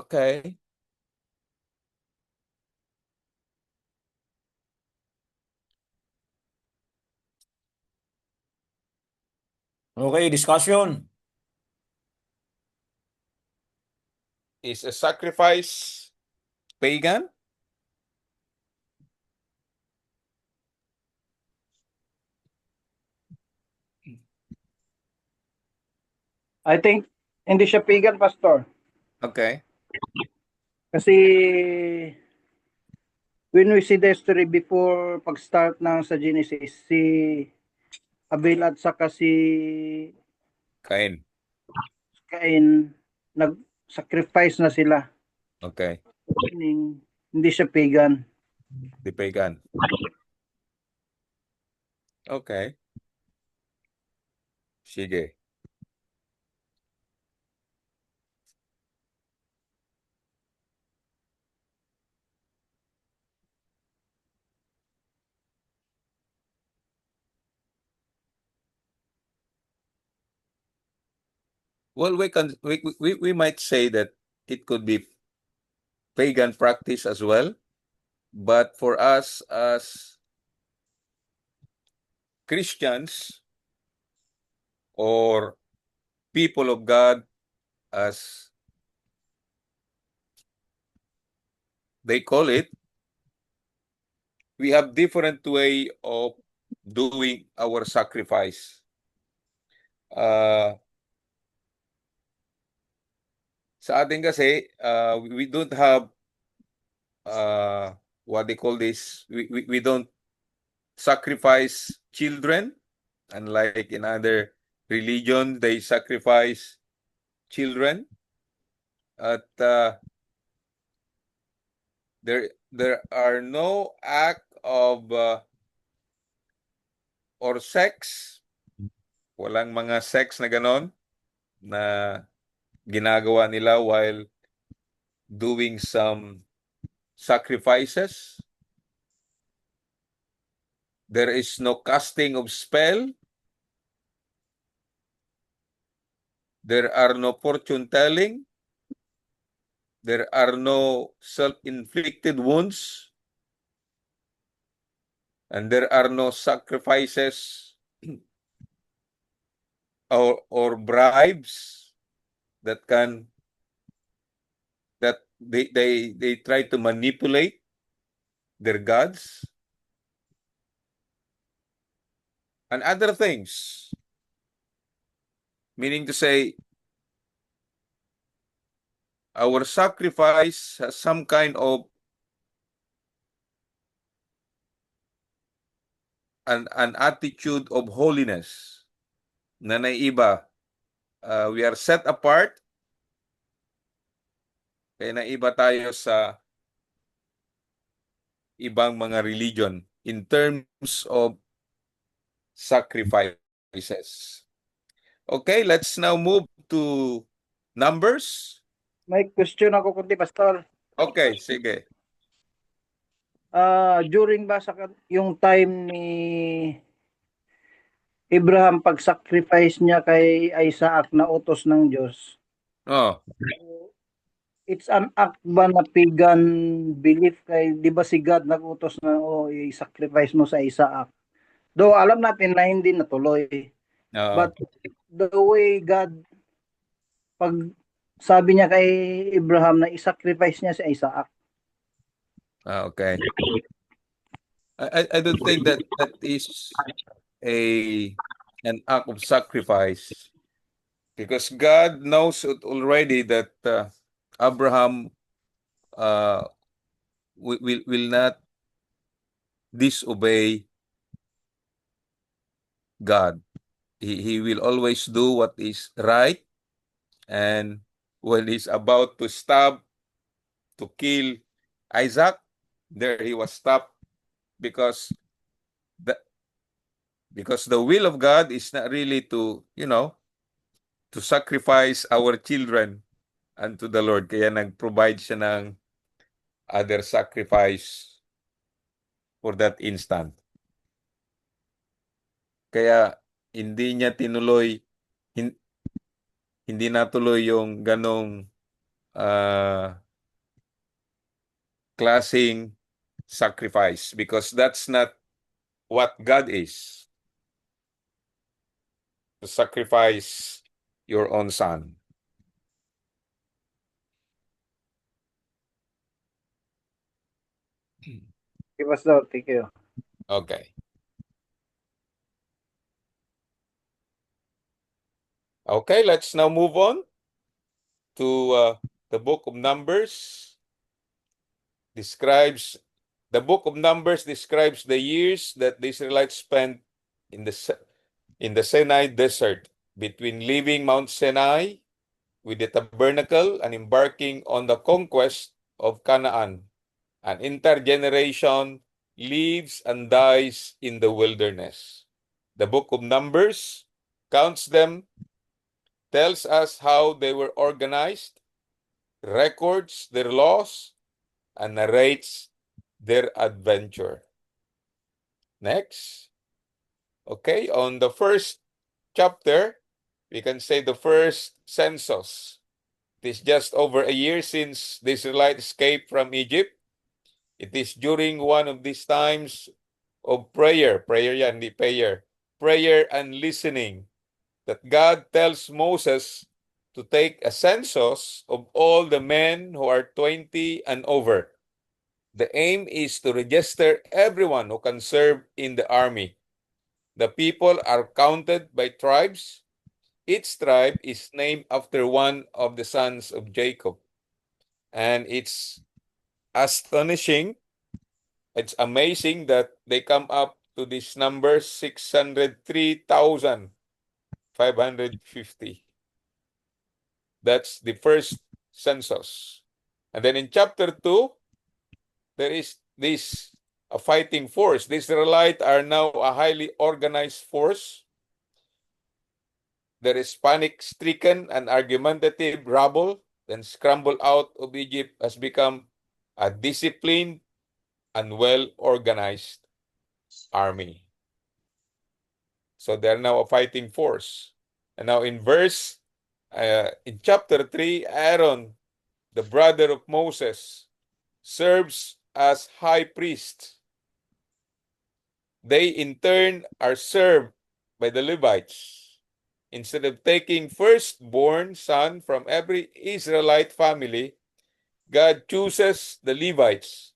Okay. Okay, discussion. Is a sacrifice pagan? I think hindi siya pagan, Pastor. Okay. Kasi when we see the history before pag-start ng sa Genesis, si Abel at saka si Cain. Cain, nag-sacrifice na sila. Okay. Meaning, hindi siya pagan. The pagan. Okay. Sige. Well, we might say that it could be pagan practice as well, but for us as Christians or people of God, as they call it, we have different way of doing our sacrifice. Sa atin kasi, we don't have what they call this. We don't sacrifice children, unlike in other religion, they sacrifice children. At there are no act of or sex, walang mga sex na ganon na ginagawa nila while doing some sacrifices. There is no casting of spell. There are no fortune telling. There are no self-inflicted wounds. And there are no sacrifices or bribes that they try to manipulate their gods and other things. Meaning to say, our sacrifice has some kind of an attitude of holiness na naiba. We are set apart, kaya naiba tayo sa ibang mga religion in terms of sacrifices. Okay, let's now move to Numbers. May question ako kunti, Pastor. Okay, sige. During ba sa yung time ni Abraham pag-sacrifice niya kay Isaac na utos ng Diyos, Oh, it's an act ba na pagan belief kay di ba si God nag-utos na i-sacrifice mo sa Isaac? Though alam natin na hindi natuloy. oo. But the way God pag sabi niya kay Abraham na i-sacrifice niya si Isaac. Okay. I don't think that is an act of sacrifice because God knows already that Abraham will not disobey God. He will always do what is right, and when he's about to stab to kill Isaac, there he was stopped because the the will of God is not really to to sacrifice our children unto the Lord. Kaya nag-provide siya ng other sacrifice for that instant. Kaya hindi niya tinuloy, hindi natuloy yung ganong klaseng sacrifice because that's not what God is. To sacrifice your own son. Give us daw, thank you. Okay. Okay, let's now move on to the book of Numbers. The book of Numbers describes the years that the Israelites spent in the Sinai desert between leaving Mount Sinai with the tabernacle and embarking on the conquest of Canaan. An entire generation lives and dies in the wilderness. The book of Numbers counts them, tells us how they were organized, records their laws, and narrates their adventure. Next. Okay, on the first chapter, we can say the first census. It is just over a year since the Israelites escaped from Egypt. It is during one of these times of prayer and listening, that God tells Moses to take a census of all the men who are 20 and over. The aim is to register everyone who can serve in the army. The people are counted by tribes. Each tribe is named after one of the sons of Jacob. And it's astonishing, it's amazing that they come up to this number 603,550. That's the first census. And then in chapter 2, there is this a fighting force. The Israelites are now a highly organized force. The panic-stricken and argumentative rabble, then scrambled out of Egypt, has become a disciplined and well-organized army. So they're now a fighting force. And now in chapter 3, Aaron, the brother of Moses, serves as high priest. They in turn are served by the Levites. Instead of taking firstborn son from every Israelite family, God chooses the Levites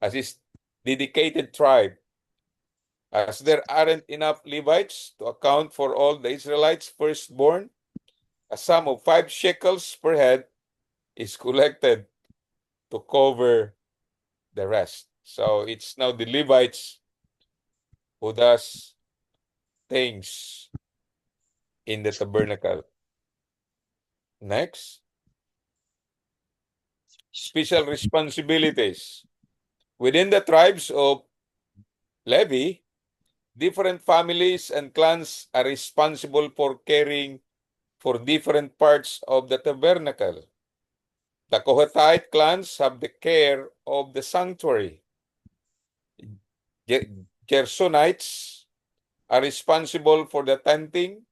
as his dedicated tribe. As there aren't enough Levites to account for all the Israelites' firstborn, a sum of 5 shekels per head is collected to cover the rest. So it's now the Levites who does things in the tabernacle. Next. Special responsibilities. Within the tribes of Levi, different families and clans are responsible for caring for different parts of the tabernacle. The Kohathite clans have the care of the sanctuary. Gersonites are responsible for the tenting,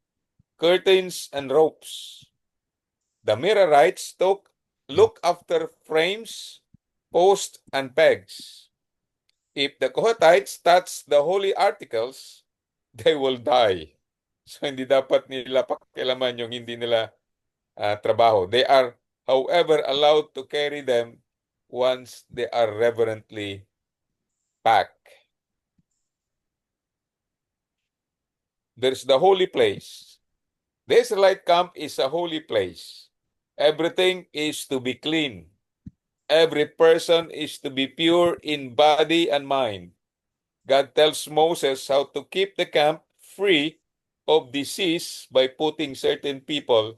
curtains, and ropes. The Merarites look after frames, posts, and pegs. If the Kohathites touch the holy articles, they will die. So hindi dapat nila pakialaman yung hindi nila trabaho. They are, however, allowed to carry them once they are reverently packed. There's the holy place. The Israelite camp is a holy place. Everything is to be clean. Every person is to be pure in body and mind. God tells Moses how to keep the camp free of disease by putting certain people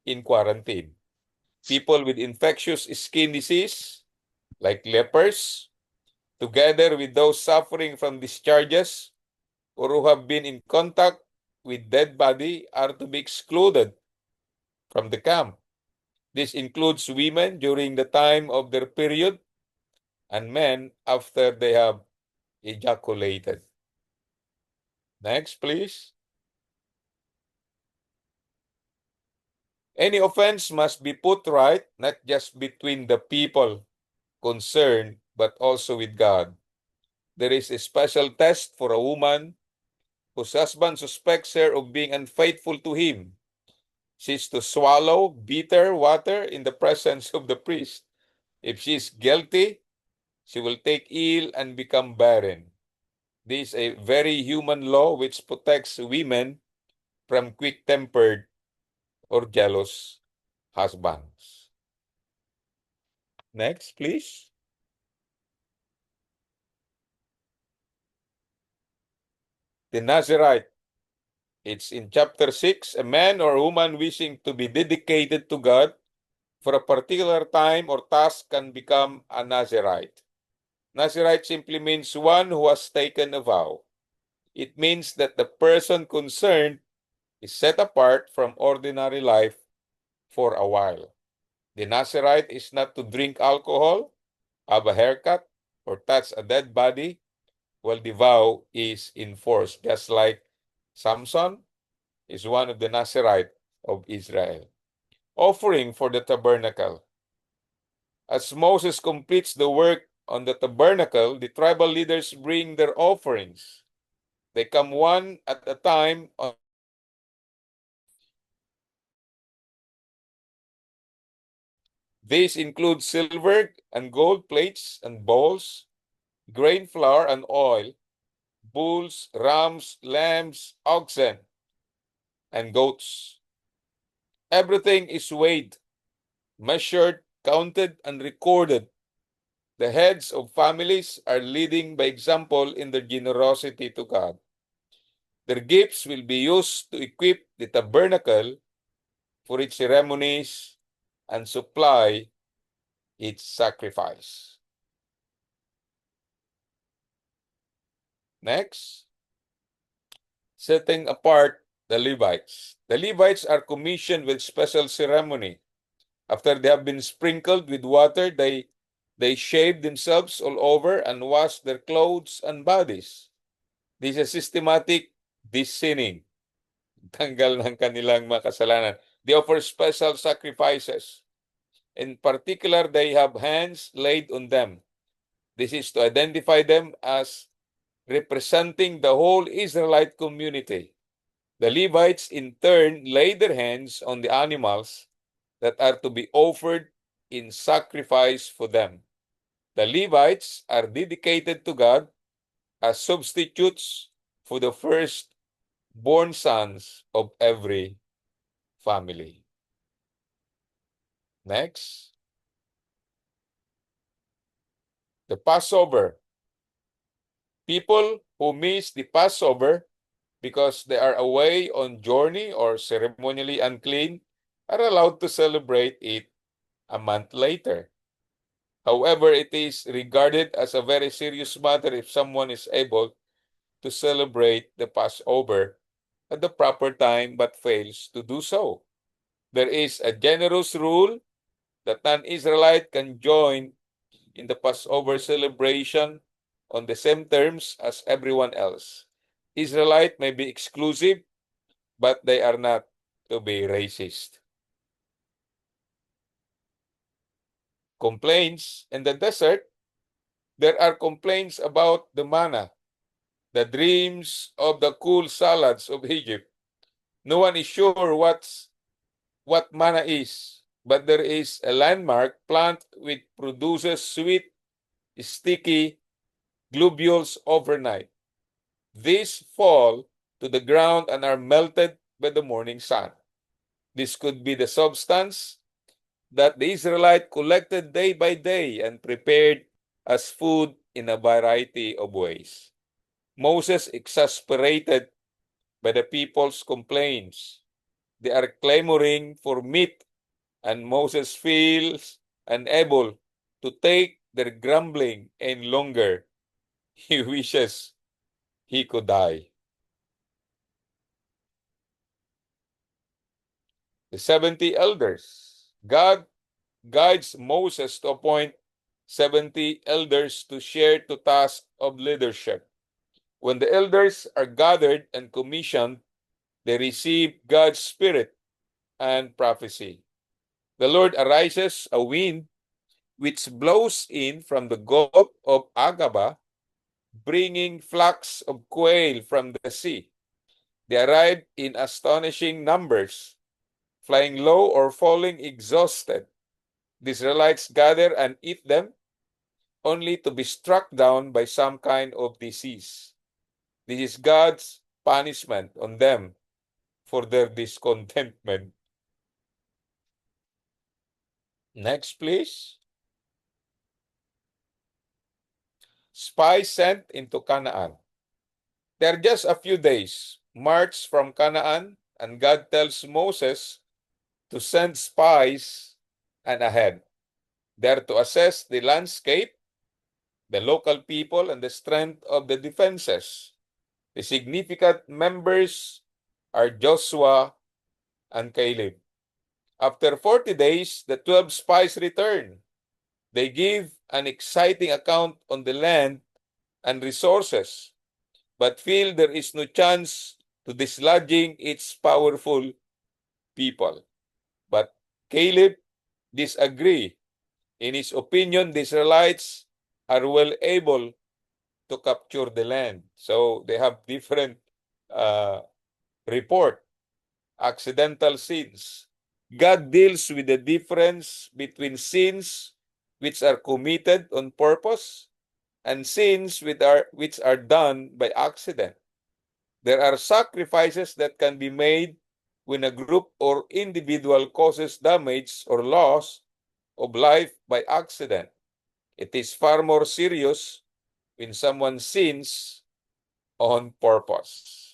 in quarantine. People with infectious skin disease, like lepers, together with those suffering from discharges or who have been in contact with dead body, are to be excluded from the camp. This includes women during the time of their period and men after they have ejaculated. Next, please. Any offense must be put right, not just between the people concerned, but also with God. There is a special test for a woman whose husband suspects her of being unfaithful to him. She is to swallow bitter water in the presence of the priest. If she is guilty, she will take ill and become barren. This is a very human law which protects women from quick-tempered or jealous husbands. Next, please. The Nazirite. It's in chapter 6. A man or woman wishing to be dedicated to God for a particular time or task can become a Nazirite. Nazirite simply means one who has taken a vow. It means that the person concerned is set apart from ordinary life for a while. The Nazirite is not to drink alcohol, have a haircut, or touch a dead body while the vow is enforced, just like Samson is one of the Nazirite of Israel. Offering for the tabernacle. As Moses completes the work on the tabernacle, the tribal leaders bring their offerings. They come one at a time. These include silver and gold plates and bowls, grain flour and oil, bulls, rams, lambs, oxen, and goats. Everything is weighed, measured, counted, and recorded. The heads of families are leading by example in their generosity to God. Their gifts will be used to equip the tabernacle for its ceremonies and supply its sacrifice. Next, setting apart the Levites. The Levites are commissioned with special ceremony. After they have been sprinkled with water, they shave themselves all over and wash their clothes and bodies. This is systematic de-sinning. Tanggal ng kanilang mga kasalanan. They offer special sacrifices. In particular, they have hands laid on them. This is to identify them as representing the whole Israelite community. The Levites in turn lay their hands on the animals that are to be offered in sacrifice for them. The Levites are dedicated to God as substitutes for the first-born sons of every family. Next, the Passover. People who miss the Passover because they are away on journey or ceremonially unclean are allowed to celebrate it a month later. However, it is regarded as a very serious matter if someone is able to celebrate the Passover at the proper time but fails to do so. There is a generous rule that non-Israelite can join in the Passover celebration on the same terms as everyone else. Israelite may be exclusive, but they are not to be racist. Complaints in the desert. There are complaints about the manna, the dreams of the cool salads of Egypt. No one is sure what manna is, but there is a landmark plant which produces sweet, sticky globules overnight. These fall to the ground and are melted by the morning sun. This could be the substance that the Israelite collected day by day and prepared as food in a variety of ways. Moses, exasperated by the people's complaints, they are clamoring for meat, and Moses feels unable to take their grumbling any longer. He wishes he could die. The 70 elders. God guides Moses to appoint 70 elders to share the task of leadership. When the elders are gathered and commissioned, they receive God's Spirit and prophecy. The Lord arises a wind which blows in from the Gulf of Agaba, bringing flocks of quail from the sea. They arrive in astonishing numbers, flying low or falling exhausted. The Israelites gather and eat them, only to be struck down by some kind of disease. This is God's punishment on them for their discontentment. Next, please. Spies sent into Canaan. There are just a few days march from Canaan, and God tells Moses to send spies and ahead. They're to assess the landscape, the local people, and the strength of the defenses. The significant members are Joshua and Caleb. After 40 days, the 12 spies return. They give an exciting account on the land and resources, but feel there is no chance to dislodging its powerful people. But Caleb disagrees. In his opinion, the Israelites are well able to capture the land. So they have different report, accidental sins. God deals with the difference between sins which are committed on purpose and sins which are done by accident. There are sacrifices that can be made when a group or individual causes damage or loss of life by accident. It is far more serious when someone sins on purpose.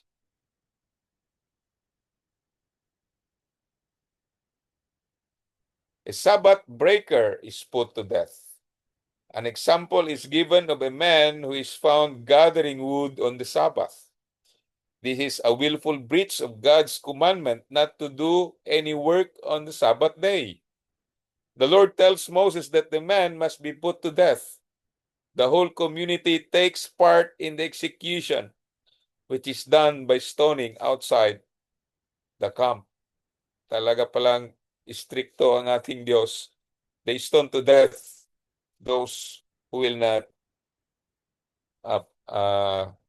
A Sabbath breaker is put to death. An example is given of a man who is found gathering wood on the Sabbath. This is a willful breach of God's commandment not to do any work on the Sabbath day. The Lord tells Moses that the man must be put to death. The whole community takes part in the execution, which is done by stoning outside the camp. Talaga palang istrikto ang ating Diyos. They stone to death those who will not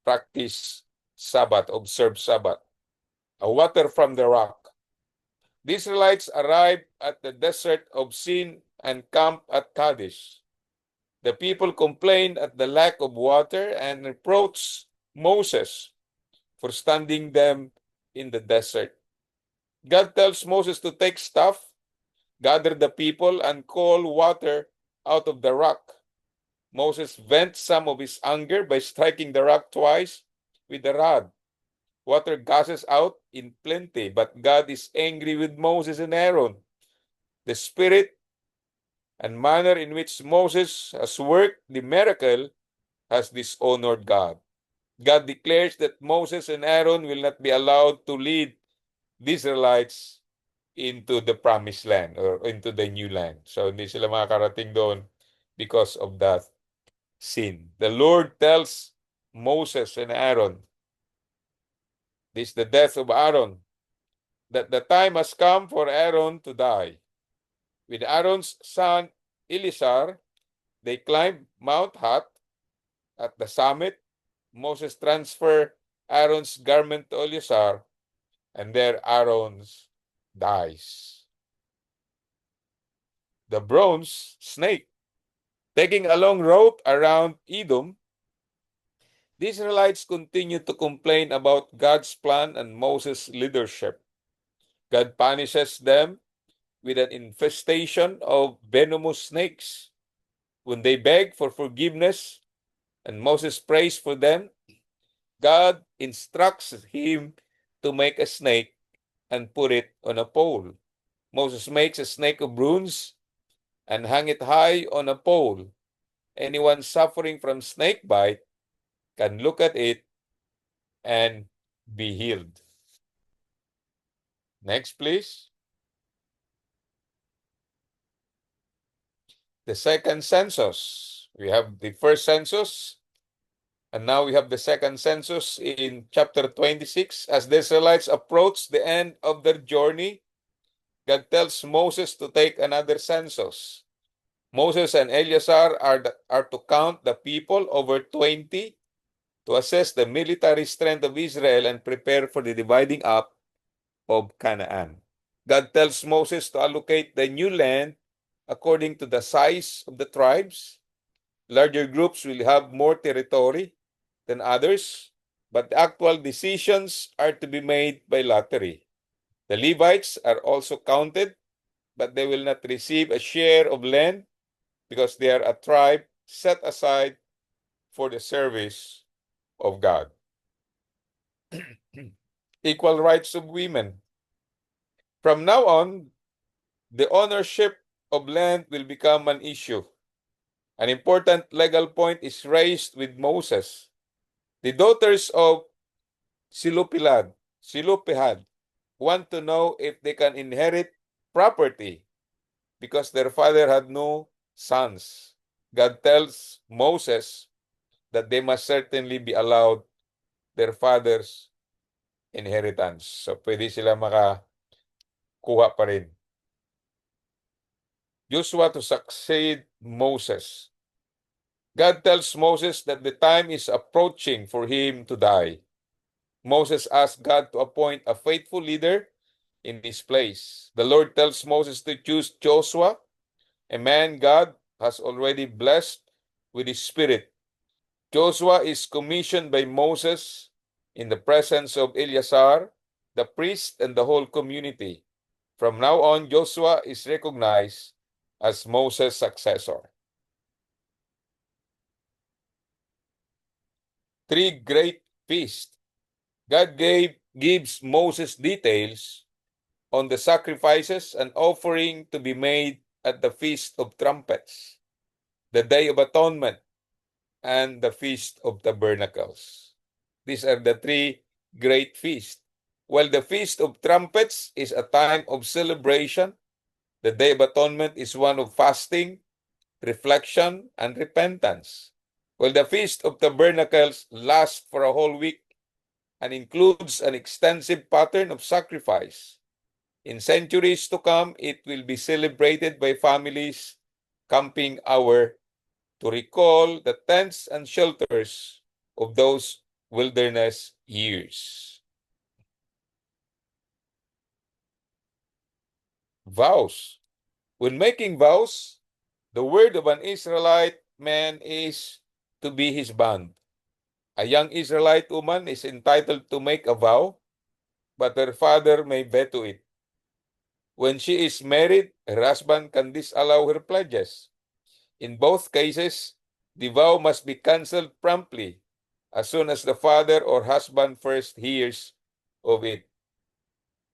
practice Sabbath, observe Sabbath. A water from the rock. The Israelites arrived at the desert of Sin and camped at Kadesh. The people complained at the lack of water and reproached Moses for standing them in the desert. God tells Moses to take staff, gather the people, and call water out of the rock. Moses vents some of his anger by striking the rock twice with the rod. Water gushes out in plenty, but God is angry with Moses and Aaron. The spirit and manner in which Moses has worked the miracle has dishonored God. God declares that Moses and Aaron will not be allowed to lead the Israelites into the promised land or into the new land. So hindi sila makakarating doon because of that sin. The Lord tells Moses and Aaron, this is the death of Aaron, that the time has come for Aaron to die. With Aaron's son Eleazar, they climbed Mount Hot. At the summit, Moses transferred Aaron's garment to Eleazar, and there Aaron dies. The bronze snake. Taking a long rope around Edom, the Israelites continue to complain about God's plan and Moses' leadership. God punishes them with an infestation of venomous snakes. When they beg for forgiveness and Moses prays for them, God instructs him to make a snake and put it on a pole. Moses makes a snake of bronze and hang it high on a pole. Anyone suffering from snake bite can look at it and be healed. Next, please. The second census. We have the first census, and now we have the second census in chapter 26. As the Israelites approach the end of their journey, God tells Moses to take another census. Moses and Eleazar are to count the people over 20 to assess the military strength of Israel and prepare for the dividing up of Canaan. God tells Moses to allocate the new land according to the size of the tribes. Larger groups will have more territory than others, but the actual decisions are to be made by lottery. The Levites are also counted, but they will not receive a share of land because they are a tribe set aside for the service of God. Equal rights of women. From now on, the ownership of land will become an issue. An important legal point is raised with Moses. The daughters of Silupihad want to know if they can inherit property because their father had no sons. God tells Moses that they must certainly be allowed their father's inheritance. So pwede sila makakuha pa rin. Joshua to succeed Moses. God tells Moses that the time is approaching for him to die. Moses asks God to appoint a faithful leader in his place. The Lord tells Moses to choose Joshua, a man God has already blessed with his spirit. Joshua is commissioned by Moses in the presence of Eleazar, the priest, and the whole community. From now on, Joshua is recognized as Moses' successor. 3 great feasts. God gives Moses details on the sacrifices and offering to be made at the Feast of Trumpets, the Day of Atonement, and the Feast of Tabernacles. These are the 3 great feasts. While the Feast of Trumpets is a time of celebration, the Day of Atonement is one of fasting, reflection, and repentance. While the Feast of Tabernacles lasts for a whole week and includes an extensive pattern of sacrifice. In centuries to come, it will be celebrated by families camping hour to recall the tents and shelters of those wilderness years. Vows. When making vows, the word of an Israelite man is to be his bond. A young Israelite woman is entitled to make a vow, but her father may veto it. When she is married, her husband can disallow her pledges. In both cases, the vow must be canceled promptly as soon as the father or husband first hears of it.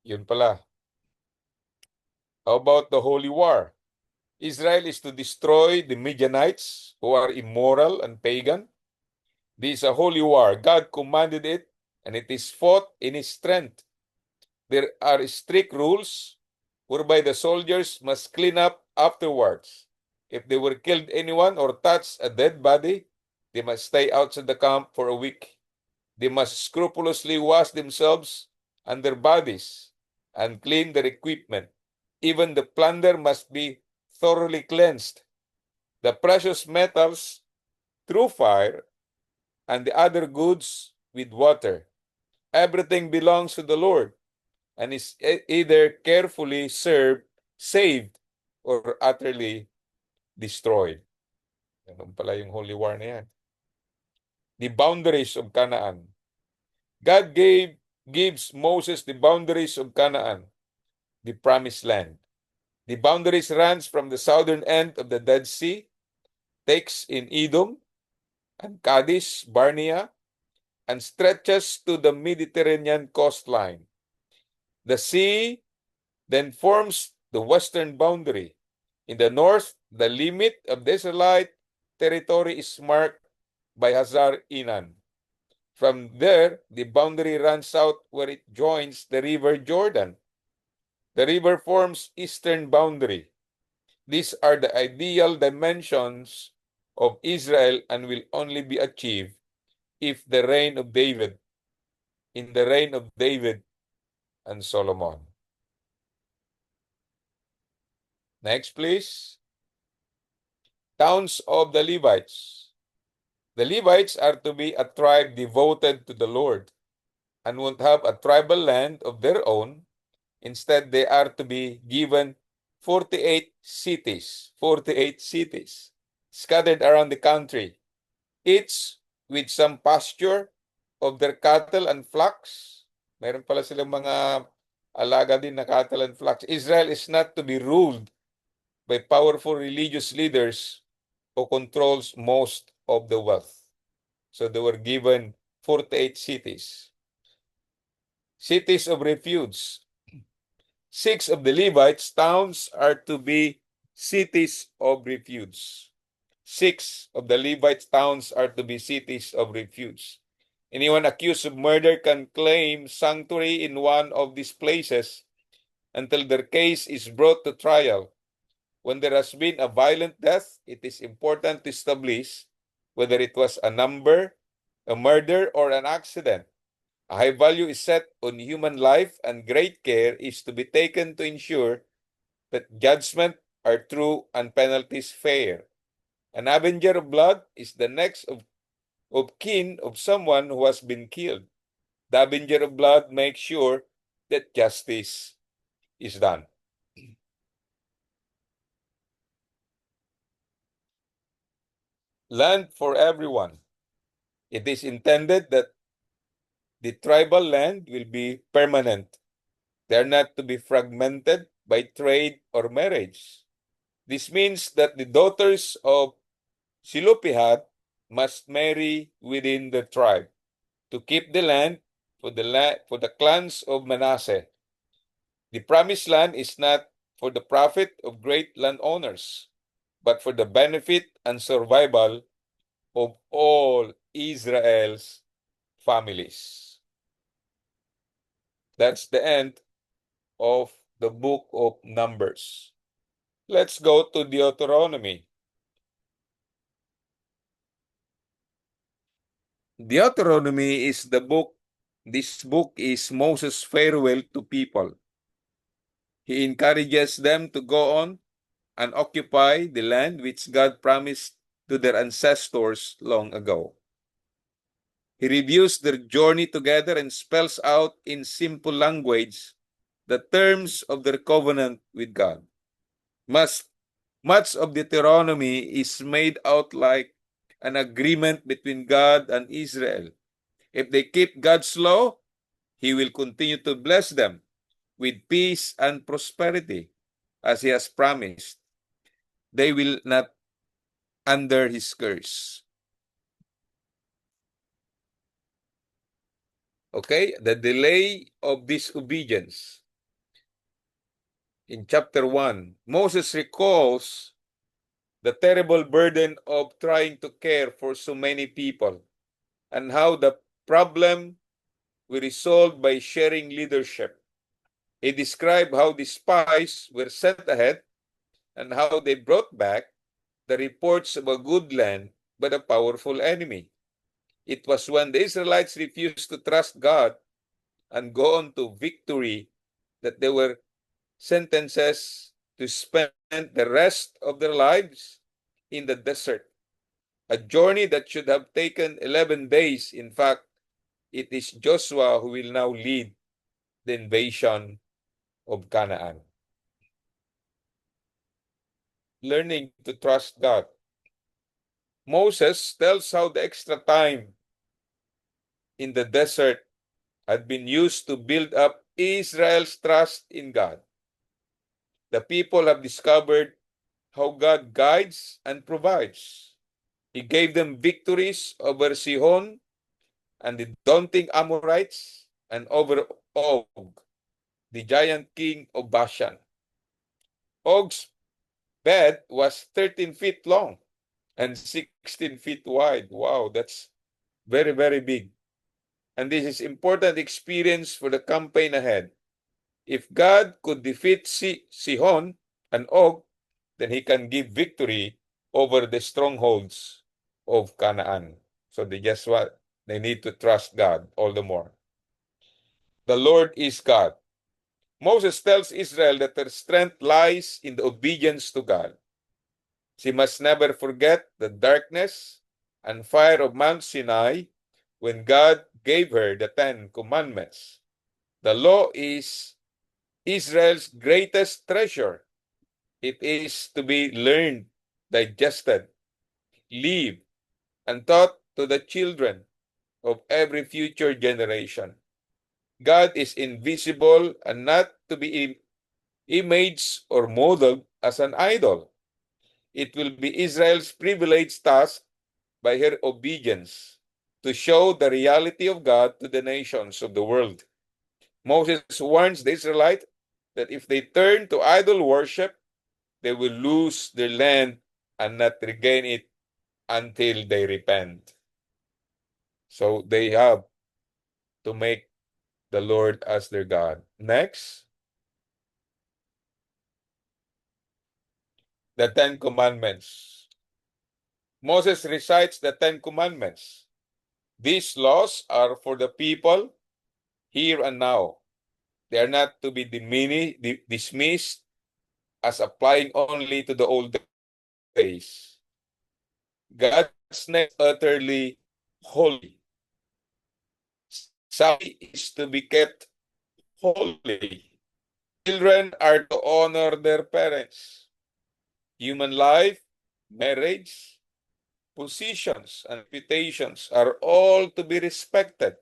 Yun pala. How about the Holy War? Israel is to destroy the Midianites who are immoral and pagan. This is a holy war. God commanded it, and it is fought in his strength. There are strict rules whereby the soldiers must clean up afterwards. If they were killed anyone or touched a dead body, they must stay outside the camp for a week. They must scrupulously wash themselves and their bodies and clean their equipment. Even the plunder must be thoroughly cleansed. The precious metals through fire and the other goods with water. Everything belongs to the Lord and is either carefully saved, or utterly destroyed. Ganun pala yung Holy War na yan. The boundaries of Canaan. God gives Moses the boundaries of Canaan, the promised land. The boundaries runs from the southern end of the Dead Sea, takes in Edom and Kadesh Barnea, and stretches to the Mediterranean coastline. The sea then forms the western boundary. In the north, the limit of the Israelite territory is marked by Hazar Enan. From there, the boundary runs south where it joins the river Jordan. The river forms eastern boundary. These are the ideal dimensions of Israel and will only be achieved if in the reign of David and Solomon. Next, please. Towns of the Levites. The Levites are to be a tribe devoted to the Lord and won't have a tribal land of their own. Instead, they are to be given 48 cities, 48 cities scattered around the country, each with some pasture of their cattle and flocks. Meron pala silang mga alaga din na cattle and flocks. Israel is not to be ruled by powerful religious leaders who controls most of the wealth. So they were given 48 cities. Cities of refuge. 6 of the Levites' towns are to be cities of refuge. 6 of the Levites' towns are to be cities of refuge. Anyone accused of murder can claim sanctuary in one of these places until their case is brought to trial. When there has been a violent death, it is important to establish whether it was a murder, or an accident. A high value is set on human life, and great care is to be taken to ensure that judgment are true and penalties fair. An avenger of blood is the next of kin of someone who has been killed. The avenger of blood makes sure that justice is done. Land for everyone. It is intended that the tribal land will be permanent. They are not to be fragmented by trade or marriage. This means that the daughters of Zelophehad must marry within the tribe to keep the land for the clans of Manasseh. The promised land is not for the profit of great landowners, but for the benefit and survival of all Israel's families. That's the end of the book of Numbers. Let's go to Deuteronomy. Deuteronomy is this book is Moses' farewell to people. He encourages them to go on and occupy the land which God promised to their ancestors long ago. He reviews their journey together and spells out in simple language the terms of their covenant with God. Much of Deuteronomy is made out like an agreement between God and Israel. If they keep God's law, He will continue to bless them with peace and prosperity, as He has promised. They will not under His curse. Okay, the delay of disobedience. In chapter 1, Moses recalls the terrible burden of trying to care for so many people and how the problem we resolved by sharing leadership. He described how the spies were sent ahead and how they brought back the reports of a good land but a powerful enemy. It was when the Israelites refused to trust God and go on to victory that they were sentences to spend the rest of their lives in the desert, a journey that should have taken 11 days. In fact, it is Joshua who will now lead the invasion of Canaan. Learning to trust God. Moses tells how the extra time in the desert had been used to build up Israel's trust in God. The people have discovered how God guides and provides. He gave them victories over Sihon and the daunting Amorites and over Og, the giant king of Bashan. Og's bed was 13 feet long and 16 feet wide. Wow, that's very, very big. And this is important experience for the campaign ahead. If God could defeat Sihon and Og, then He can give victory over the strongholds of Canaan. So they need to trust God all the more. The Lord is God. Moses tells Israel that their strength lies in the obedience to God. She must never forget the darkness and fire of Mount Sinai when God gave her the 10 Commandments. The law is Israel's greatest treasure. It is to be learned, digested, lived, and taught to the children of every future generation. God is invisible and not to be imaged or modeled as an idol. It will be Israel's privileged task by her obedience to show the reality of God to the nations of the world. Moses warns the Israelites that if they turn to idol worship, they will lose their land and not regain it until they repent. So they have to make the Lord as their God. Next, the 10 Commandments. Moses recites the 10 Commandments. These laws are for the people here and now. They are not to be dismissed as applying only to the old days. God's name is utterly holy. Sabbath is to be kept holy. Children are to honor their parents. Human life, marriage, positions, and reputations are all to be respected.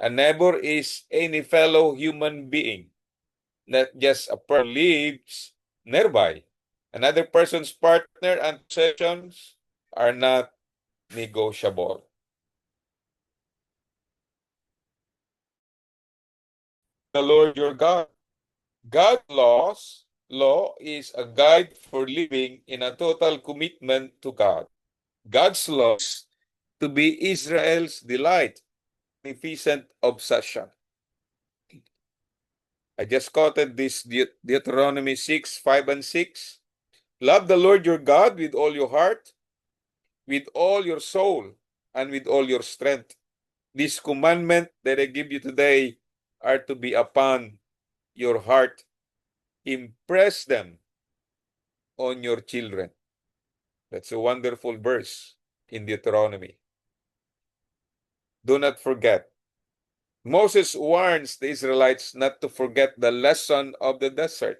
A neighbor is any fellow human being, not just a person who lives nearby. Another person's partner and possessions are not negotiable. The Lord your God. God's law is a guide for living in a total commitment to God. God's law is to be Israel's delight, magnificent obsession. I just quoted this Deuteronomy 6, 5, and 6. Love the Lord your God with all your heart, with all your soul, and with all your strength. This commandment that I give you today are to be upon your heart. Impress them on your children. That's a wonderful verse in Deuteronomy. Do not forget. Moses warns the Israelites not to forget the lesson of the desert.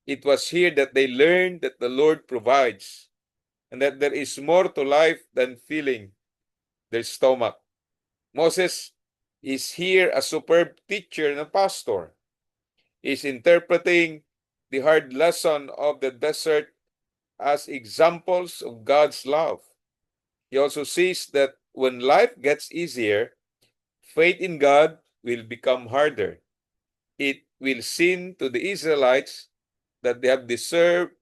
It was here that they learned that the Lord provides and that there is more to life than filling their stomach. Moses is here a superb teacher and a pastor. He's interpreting the hard lesson of the desert as examples of God's love. He also sees that when life gets easier, faith in God will become harder. It will seem to the Israelites that they have deserved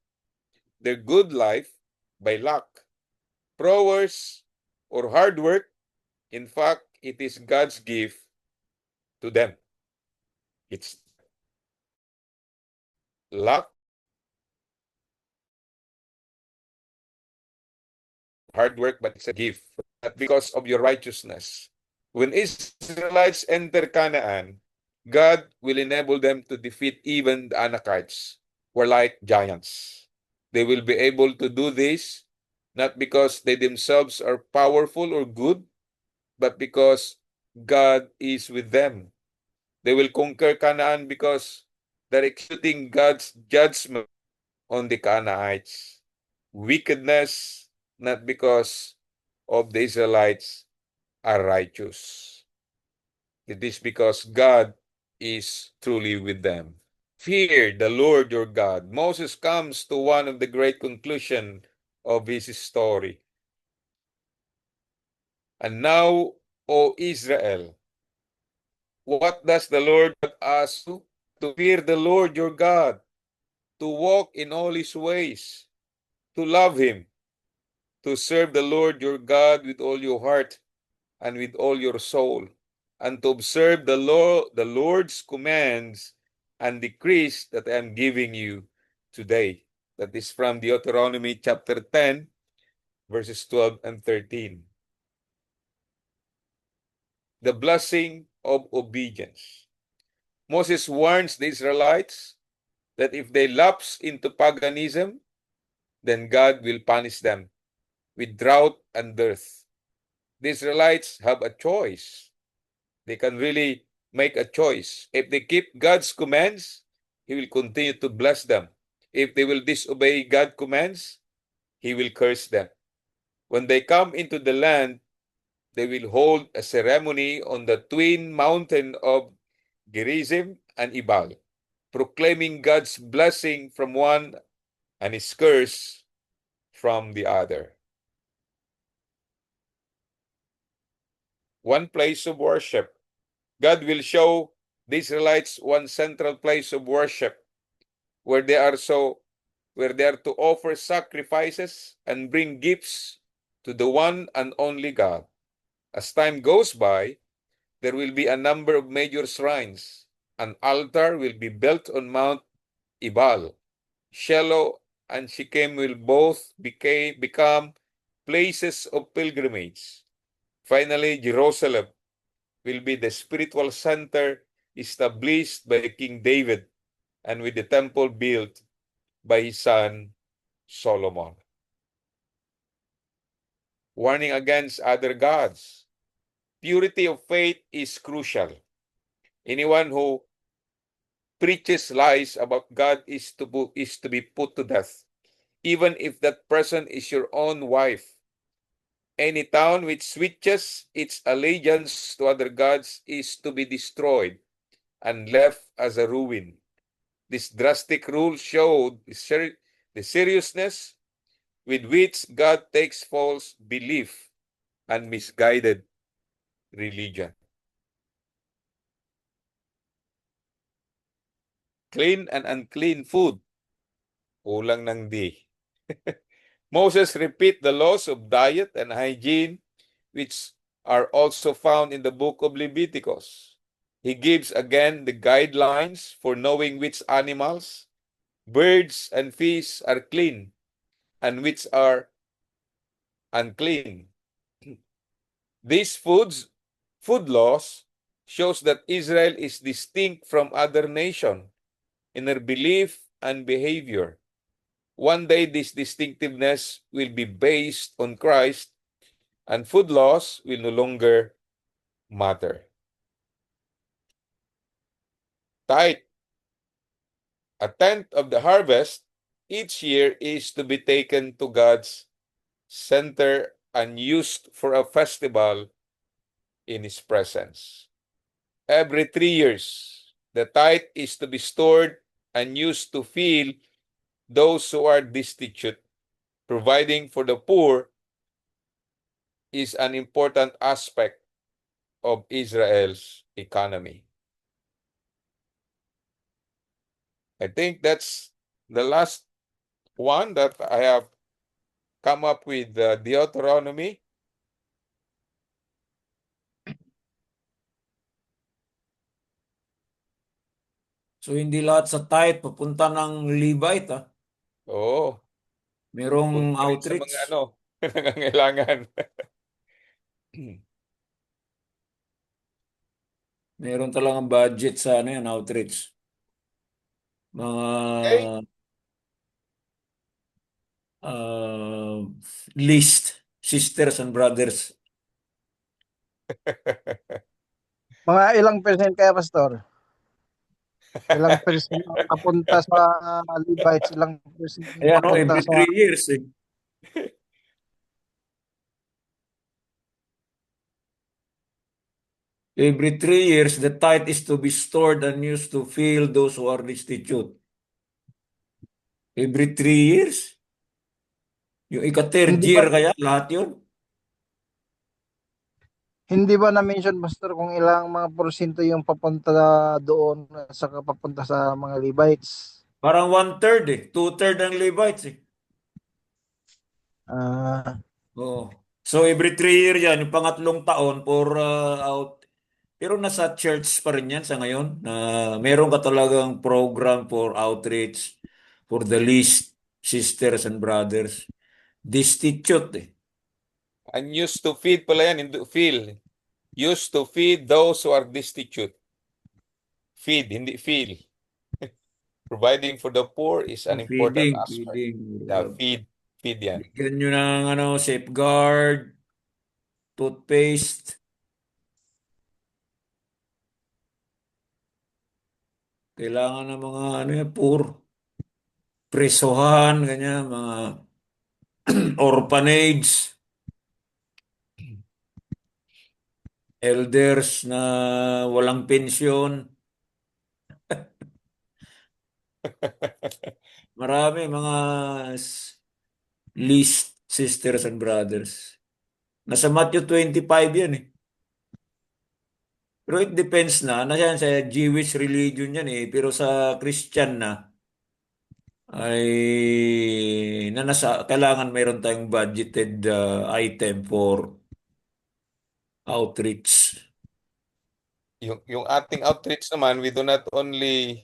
their good life by luck, prowess, or hard work. In fact, it is God's gift to them. It's luck, hard work, but it's a gift, not because of your righteousness. When Israelites enter Canaan, God will enable them to defeat even the Anakites, who are like giants. They will be able to do this not because they themselves are powerful or good, but because God is with them. They will conquer Canaan because they're executing God's judgment on the Canaanites. Wickedness, not because of the Israelites are righteous. It is because God is truly with them. Fear the Lord your God. Moses comes to one of the great conclusions of his story. And now, O Israel, what does the Lord ask you? To fear the Lord your God, to walk in all his ways, to love him, to serve the Lord your God with all your heart and with all your soul, and to observe the Lord's commands and decrees that I am giving you today. That is from Deuteronomy chapter 10, verses 12 and 13. The blessing of obedience. Moses warns the Israelites that if they lapse into paganism, then God will punish them with drought and dearth. The Israelites have a choice. They can really make a choice. If they keep God's commands, He will continue to bless them. If they will disobey God's commands, He will curse them. When they come into the land, they will hold a ceremony on the twin mountain of Gerizim and Ebal, proclaiming God's blessing from one and His curse from the other. One place of worship. God will show the Israelites one central place of worship where they are to offer sacrifices and bring gifts to the one and only God. As time goes by, there will be a number of major shrines. An altar will be built on Mount Ebal. Shiloh and Shechem will both become places of pilgrimage. Finally, Jerusalem will be the spiritual center established by King David and with the temple built by his son Solomon. Warning against other gods. Purity of faith is crucial. Anyone who preaches lies about God is to be put to death, even if that person is your own wife. Any town which switches its allegiance to other gods is to be destroyed and left as a ruin. This drastic rule showed the seriousness with which God takes false belief and misguided religion. Clean and unclean food. Kulang ng di. Moses repeat the laws of diet and hygiene which are also found in the book of Leviticus. He gives again the guidelines for knowing which animals, birds, and fish are clean and which are unclean. These food laws shows that Israel is distinct from other nations in their belief and behavior. One day, this distinctiveness will be based on Christ, and food laws will no longer matter. Tithe, a tenth of the harvest each year, is to be taken to God's center and used for a festival in His presence. Every 3 years, the tithe is to be stored and used to feed those who are destitute. Providing for the poor is an important aspect of Israel's economy. I think that's the last one that I have come up with, Deuteronomy. So hindi lahat sa tithe papunta ng Levite, ah. Oo, Merong punta rin sa outreach. mga nangangailangan. Meron talagang budget sa outreach. Mga Okay. list, sisters and brothers. Mga ilang percent kaya, Pastor? Ilang percent ang napunta sa Levites, ilang percent ang Ayan, papunta every sa 3 years. Eh. Every 3 years, the tithe is to be stored and used to fill those who are destitute. Every 3 years? Yung ika-third Hindi year ba kaya, lahat yun? hindi ba na-mention, Pastor, kung ilang mga porsyento yung papunta doon sa papunta sa mga Levites? Parang 1/3 eh. 2/3 ang Levites eh. Ah, Oh. So every 3 year yan, yung pangatlong taon for out. Pero nasa church pa rin yan sa ngayon. Na meron ka talagang program for outreach for the least sisters and brothers. Destitute eh. And used to feed pala yan, used to feed those who are destitute. Feed, hindi feel. Providing for the poor is an important Feeding, aspect. feeding. Yeah, feed yan. Bigyan nyo ng safeguard, toothpaste. Kailangan ng mga poor. Presohan, ganyan, mga orphanage, elders na walang pensyon. Marami, mga least sisters and brothers. Nasa Matthew 25 yan eh. Pero it depends na yan sa Jewish religion yan eh. Pero sa Christian na, kailangan mayroon tayong budgeted item for outreach. Yung ating outreach naman, we do not only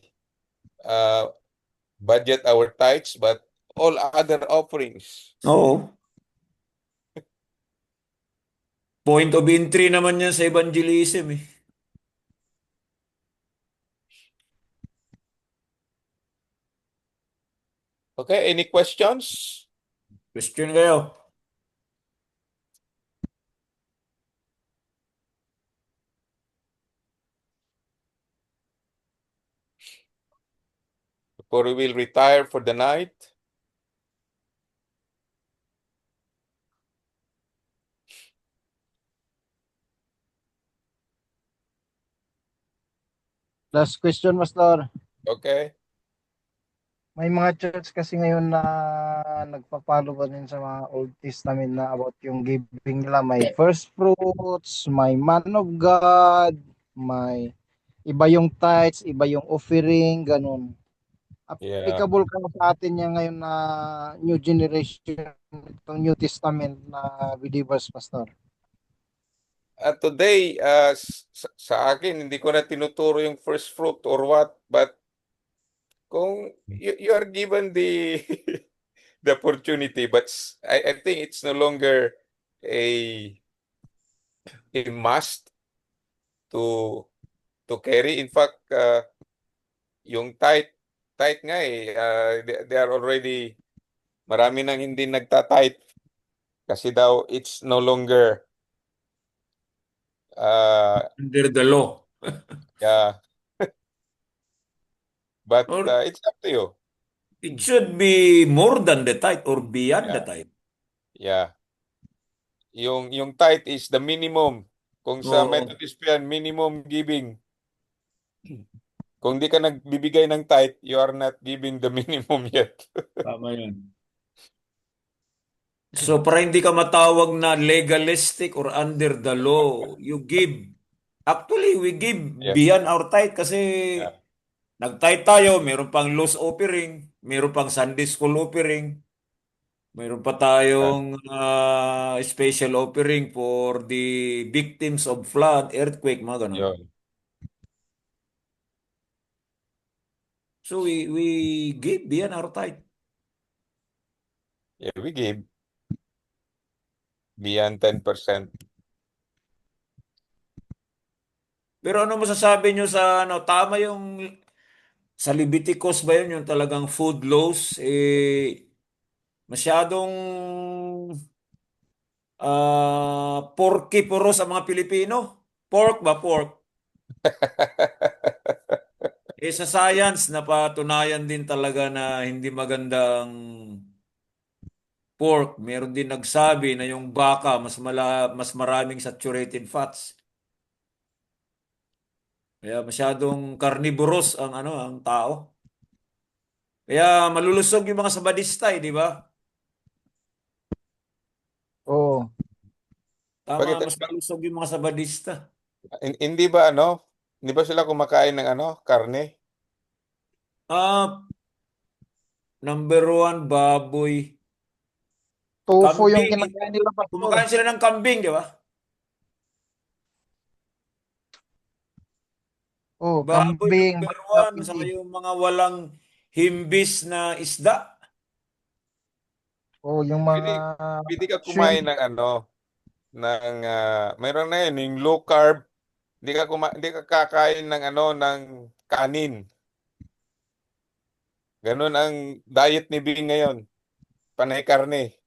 uh, budget our tithes, but all other offerings. Oo. Point of entry naman yan sa evangelism eh. Okay, any questions? Question kayo? Before we will retire for the night. Last question, Pastor. Okay. May mga church kasi ngayon na nagpapalo pa din sa mga Old Testament na about yung giving nila. May first fruits, may man of God, may iba yung tithes, iba yung offering, ganun. Yeah. Applicable ka sa atin yan ngayon na new generation, itong New Testament na believers, Pastor. Today, sa akin, hindi ko na tinuturo yung first fruit or what, but kung you are given the the opportunity, but I think it's no longer a must to carry. In fact, yung tithe nga they are already, marami nang hindi nagta-tithe kasi daw it's no longer Under the law. yeah. But Or it's up to you. it should be more than the tithe or beyond the Yeah. tithe. Yeah. Yung tithe is the minimum. Kung sa Oo. Methodist yan, minimum giving. Kung di ka nagbibigay ng tithe, you are not giving the minimum yet. Tama yun. So, para hindi ka matawag na legalistic or under the law, you give. Actually, we give Yes. beyond our tithe kasi Yeah. nag-tithe tayo, meron pang lost offering, meron pang Sunday school offering, meron pa tayong special offering for the victims of flood, earthquake, mga ganun. Yun. So, we give beyond our tithe. Yeah, we give beyond 10%. Pero ano masasabi nyo sa tama yung sa Leviticus ba yun, yung talagang food laws, masyadong porky puro sa mga Pilipino? Pork ba, pork? Sa science, napatunayan din talaga na hindi magandang pork. Meron din nagsabi na yung baka mas maraming saturated fats. Kaya masyadong carnivorous ang tao. Kaya malulusog yung mga sabadista, di ba? Oo. Tama, Bakit? mas malusog yung mga sabadista. Hindi ba hindi ba sila kumakain ng karne? Number one, baboy. Tofu yung Kambing. kinakain nila, Pastor. Kumakain sila ng kambing, di ba? Oh, Baboy kambing, number baka one, saka yung mga walang himbis na isda. Oh, yung mga Pwede ka shrimp. kumain ng mayroon na yun, yung low carb. Hindi ka kakain ng ng kanin. Ganun ang diet ni Bing ngayon. Panay karne.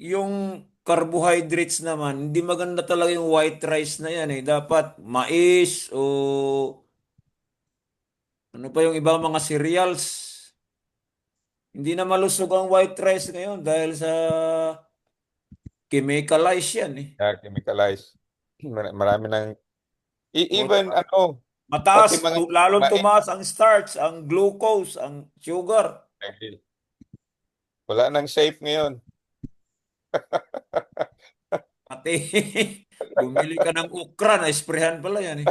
Yung carbohydrates naman, hindi maganda talaga yung white rice na yan eh. Dapat mais o ano pa yung ibang mga cereals. Hindi na malusog ang white rice ngayon dahil sa chemicalized yan eh. Chemicalized. Marami ng O, even ano, mataas, pati mga lalong ma- tumaas ang starch, ang glucose, ang sugar. wala nang safe ngayon. Pati bumili ka ng okra na esprehan pala yan eh.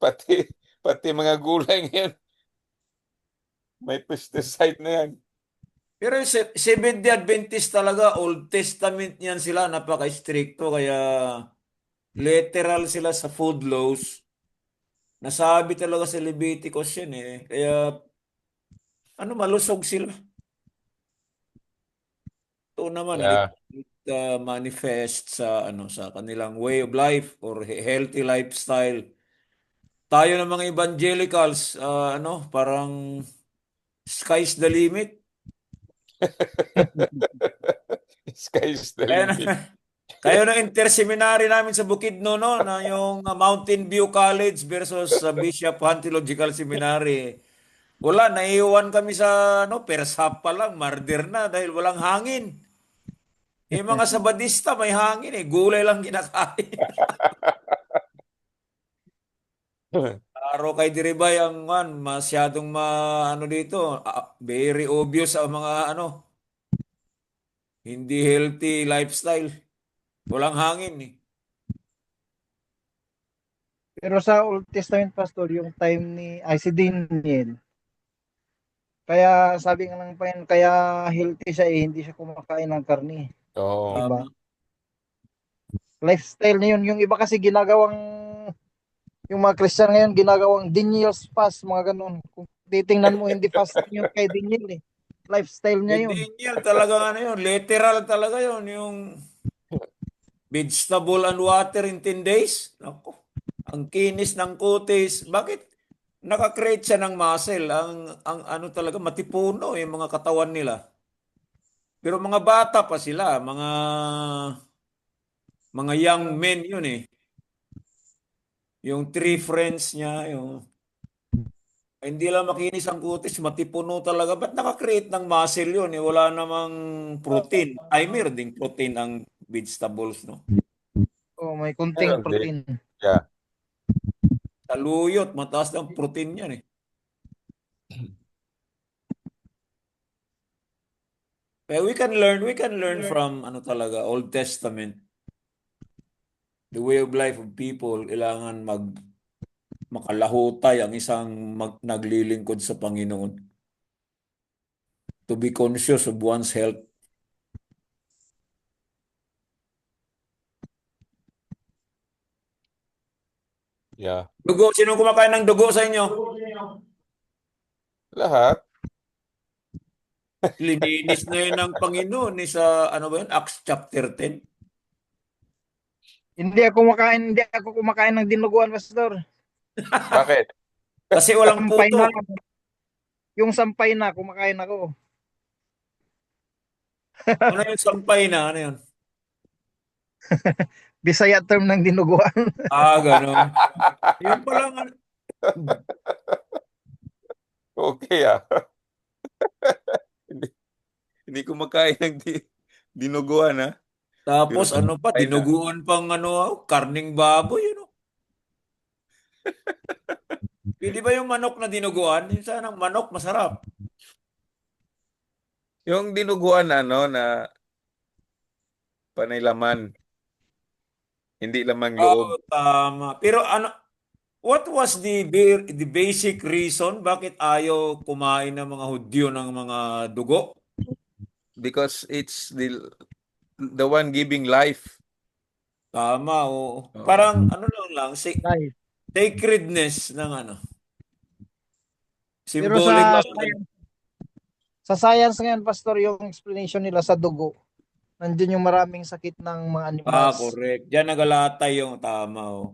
Pati pati mga gulay ngayon may pesticide na yan. Pero yung Seventh-day Adventist talaga, Old Testament yan sila, napaka-stricto, kaya literal sila sa food laws. Nasabi talaga sa Leviticus yan eh. Kaya, malusog sila. Ito naman, Yeah. it manifests sa, sa kanilang way of life or healthy lifestyle. Tayo ng mga evangelicals, parang sky's the limit. Sky's the Kaya na, limit. kayo ng interseminary namin sa Bukidnon, na yung Mountain View College versus Bishop Hunt Theological Seminary. Wala, naiiwan kami sa first half pa lang, murder na dahil walang hangin. Yung mga Sabadista may hangin eh, gulay lang kinakain. Araw kay Diribay ang masyadong dito, very obvious ang mga hindi healthy lifestyle. Walang hangin eh. Pero sa Old Testament pastor, yung time ni si Daniel, kaya sabi nga lang pa yan, kaya healthy siya hindi siya kumakain ng karne. Oo. Diba? Tama. Lifestyle niya yun. Yung iba kasi ginagawang, yung mga Christian ngayon, ginagawang Daniel's fast, mga ganun. Kung titingnan mo, hindi fasting yun kay Daniel eh. Lifestyle niya yun. Daniel talaga yun, literal talaga yun, yung vegetable and water in 10 days. Ako, ang kinis ng kutis. Bakit? Nakakreate siya ng muscle. Ang talaga, matipuno yung mga katawan nila. Pero mga bata pa sila, mga young men yun eh. Yung three friends niya, hindi lang makinis ang kutis, matipuno talaga. Ba't nakakreate ng muscle yun eh? Wala namang protein. Ay, meron ding protein ang vegetables, no? Oh, may kunting Meron din. protein. Yeah. Saluyot, mataas ng protein yan eh. Kaya we can learn from talaga, Old Testament. The way of life of people, kailangan makalahutay ang isang naglilingkod sa Panginoon. To be conscious of one's health. Yeah. Dugo, sino kumakain ng dugo sa inyo? Lahat. Lininis na yun ng Panginoon sa Acts chapter 10. Hindi ako kumakain ng dinuguan, pastor. Bakit? Kasi walang Sampay puto. na. Yung sampay na, kumakain ako. Ano yung sampay na? Ano yun? Bisaya term ng dinuguan. Ganon. Yun pala nga. Okay hindi, hindi kumakain ng dinuguan ha. Pero Tapos sampay na. dinuguan pang karning baboy, Pwede ba yung manok na dinuguan? Yung sanang manok, masarap. Yung dinuguan na panay laman. Hindi lamang loob. Tama. Pero what was the basic reason bakit ayaw kumain ng mga Hudyo ng mga dugo? Because it's the one giving life. Tama, Oo. Parang lang, Nice. sacredness ng Pero symbolic sa science ngayon, pastor, yung explanation nila sa dugo, nandiyan yung maraming sakit ng mga animals. correct. Diyan nagalatay yung tama,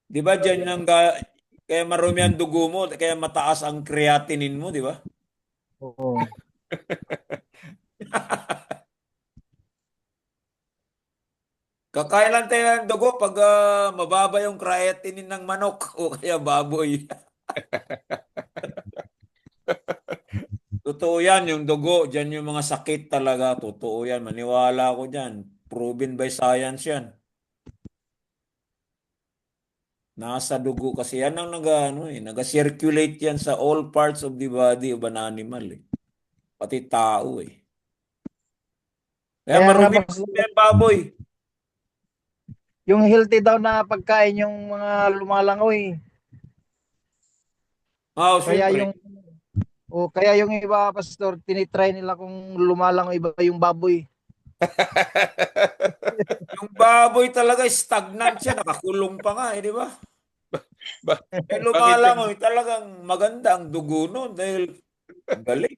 Di ba dyan kaya marumi ang dugo mo, kaya mataas ang creatinine mo, di ba? Oo. Kakain lang tayo ng dugo pag mababa yung creatinine ng manok o kaya baboy. Totoo yan, yung dugo, dyan yung mga sakit talaga. Totoo yan, maniwala ako dyan. Proven by science yan. Nasa dugo kasi yan ang naga-circulate yan sa all parts of the body of an animal eh. Pati tao eh. Kaya Kaya nga marumi pastor, yung baboy. yung healthy daw na pagkain yung mga lumalangoy. Kaya Siyempre. yung kaya yung iba pastor, tinitry nila kung lumalangoy ba yung baboy. Yung baboy talaga stagnant siya, nakakulong pa nga eh, di ba? Ba- Eh bakit lumalangoy, talagang maganda ang dugo nun dahil galing.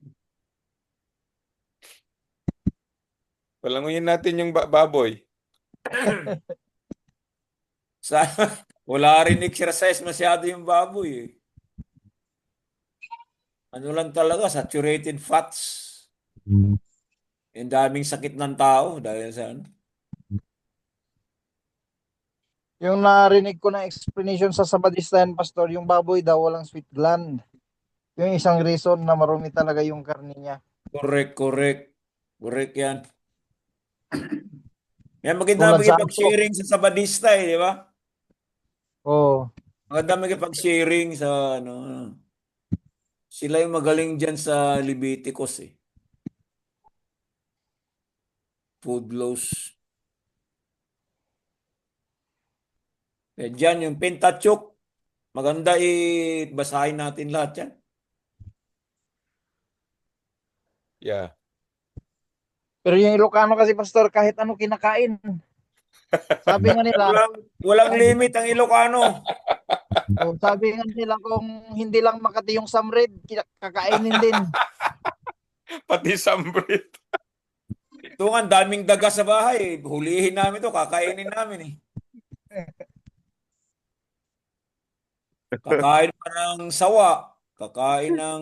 palanguyin natin yung baboy? Sa, wala rin exercise masyado yung baboy eh. Ano lang talaga, saturated fats. Yung daming sakit ng tao dahil sa ano. Yung narinig ko na explanation sa Sabadista yan, pastor, yung baboy daw walang sweet gland. Yung isang reason na marumi talaga yung karne niya. Correct, correct. Correct yan. Yan maganda Tulad sa aso. makipag-sharing sa Sabadista eh, di ba? Oh, Maganda makipag-sharing sa ano. Sila yung magaling dyan sa Leviticus eh. Food laws. Dyan yung Pentateuch. Maganda basahin natin lahat yan. Yeah. pero yung Ilocano kasi pastor, kahit ano kinakain. Sabi nga nila, Walang limit ang Ilocano. sabi nga nila kung hindi lang Makati yung samred, kakainin din. Pati sambrit. Ito nga, ang daming daga sa bahay. Hulihin namin to, kakainin namin eh. Kakain pa ng sawa. Kakain ng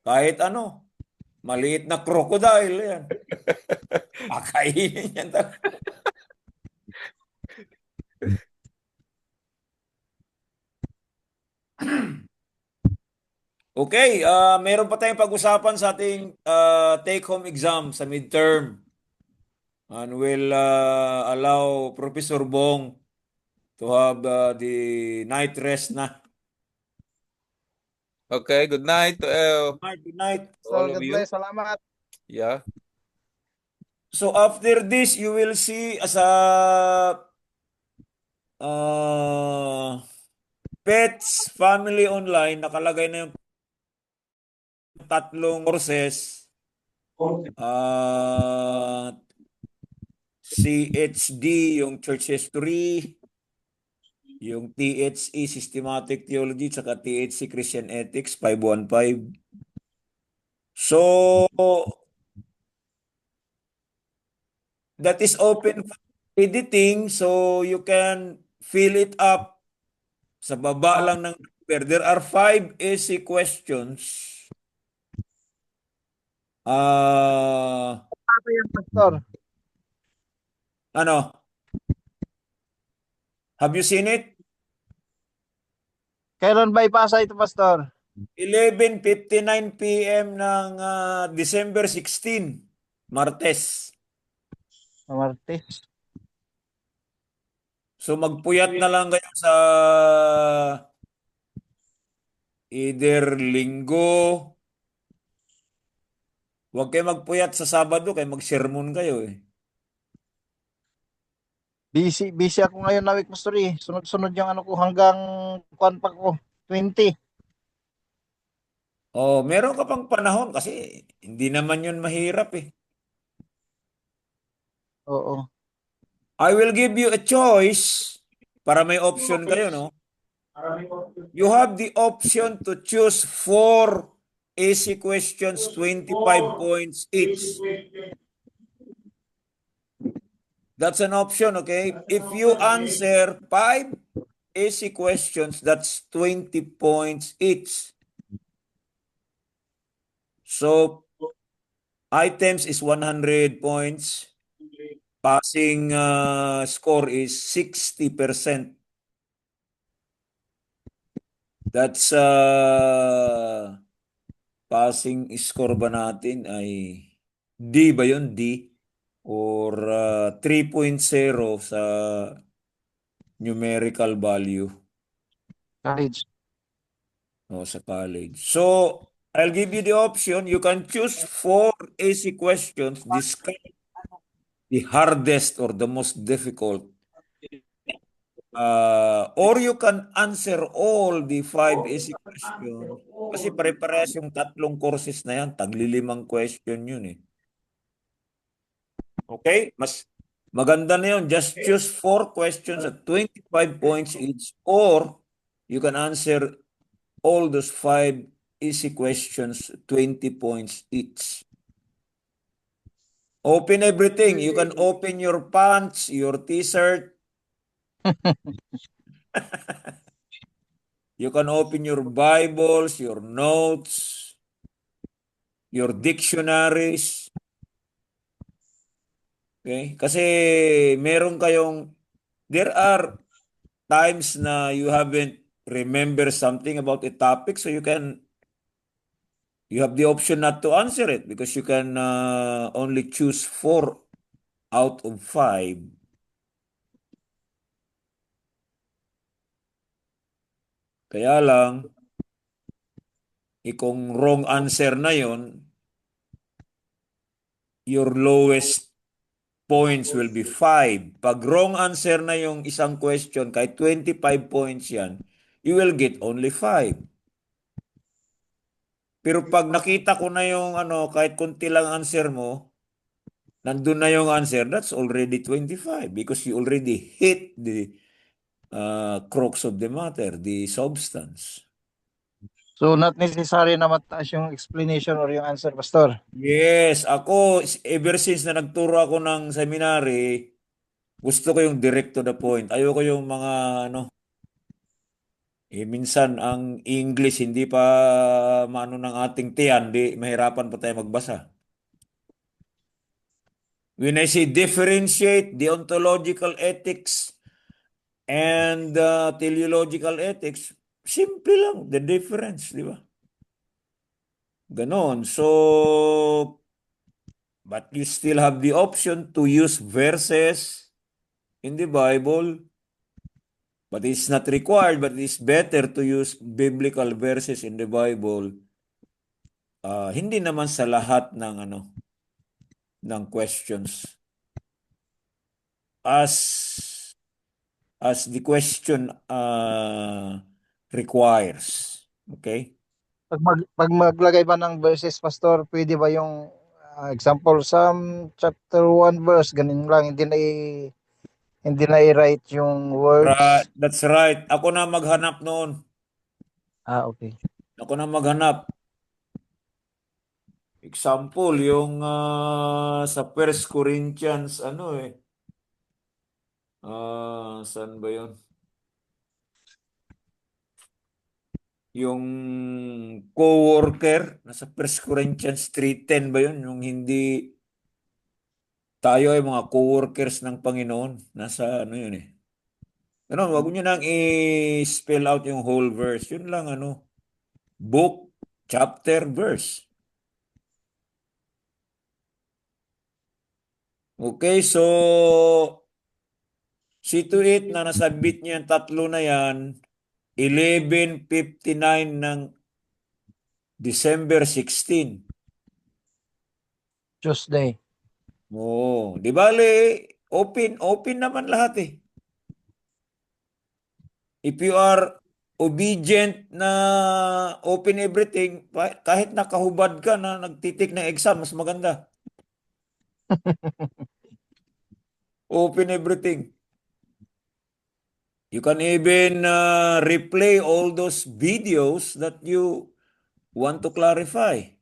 kahit ano. Maliit na crocodile yan. Kakainin yan talaga. Okay, meron pa tayong pag-usapan sa ating take-home exam sa midterm. And we'll allow Professor Bong to have the night rest na. Okay, good night to Good night. all So, of God you. bless. Salamat. Yeah. So after this, you will see as a Pets Family Online, nakalagay na yung tatlong courses. CHD, yung Church History, yung THE, Systematic Theology, saka THC, Christian Ethics, 515. So, that is open for editing, so you can fill it up sa baba lang ng paper. There are 5 essay questions. Ano yan, pastor? Ano? Have you seen it? Kailan ba ipasa ito, pastor? 11:59 p.m. ng December 16, Martes. Martes. So magpuyat na lang kayo sa either linggo. Huwag kayo magpuyat sa Sabado kaya mag-sermon kayo eh. Busy ako ngayon na week, pastor eh. Sunod-sunod yung ano ko hanggang kuan pa ko. 20. Oh, meron ka pang panahon kasi hindi naman yun mahirap eh. Oo. I will give you a choice para may option kayo, no? You have the option to choose 4 AC questions, 25 points each. That's an option, okay? If you answer 5 easy questions, that's 20 points each. So, items is 100 points. Passing score is 60%. That's passing score ba natin ay D ba yun? D? Or 3.0 sa numerical value College. o sa college. So, I'll give you the option. You can choose 4 easy questions, discuss the hardest or the most difficult. Or you can answer all the 5 easy questions. Kasi pare-parehas yung tatlong courses na yan. Tagli-5 question yun eh. Okay? Mas maganda na yun. Just choose 4 questions at 25 points each. Or you can answer all those 5 easy questions, 20 points each. Open everything. You can open your pants, your t-shirt. You can open your Bibles, your notes, your dictionaries. Okay? Kasi there are times na you haven't remember something about a topic, so you have the option not to answer it because you can only choose 4 out of 5. Kaya lang, kung wrong answer na yon, your lowest points will be 5. Pag wrong answer na yung isang question, kahit 25 points yan, you will get only 5. Pero pag nakita ko na yung kahit konti lang answer mo, nandun na yung answer, that's already 25 because you already hit the crux of the matter, the substance. So not necessary na mataas yung explanation or yung answer, Pastor. Yes, ako, ever since na nagturo ako ng seminary, gusto ko yung direct to the point. Ayoko yung mga minsan ang English hindi pa maano ng ating tiyan, di mahirapan pa tayo magbasa. When I say differentiate deontological ethics and teleological ethics, simple lang, the difference, di ba? Ganon. So, but you still have the option to use verses in the Bible. But it's not required, but it's better to use biblical verses in the Bible. Hindi naman sa lahat ng questions. As the question requires. Okay? Pag maglagay ba ng verses, Pastor, pwede ba yung example, Psalm chapter 1 verse, ganun lang, hindi na i-write yung words. That's right. Ako na maghanap noon. Okay. Ako na maghanap. Example, yung sa 1 Corinthians, saan ba yun? Yung co-worker, nasa 1 Corinthians 3:10 ba yun? Yung hindi tayo ay mga co-workers ng Panginoon. Nasa yun eh. Wag nyo nang i-spell out yung whole verse. Yun lang book, chapter, verse. Okay, so see to it na nasabit niyo yung tatlo na yan, 11:59 ng December 16. Tuesday. Di bale, open naman lahat eh. If you are obedient na open everything, kahit nakahubad ka na nagtitik ng exam, mas maganda. Open everything. You can even replay all those videos that you want to clarify.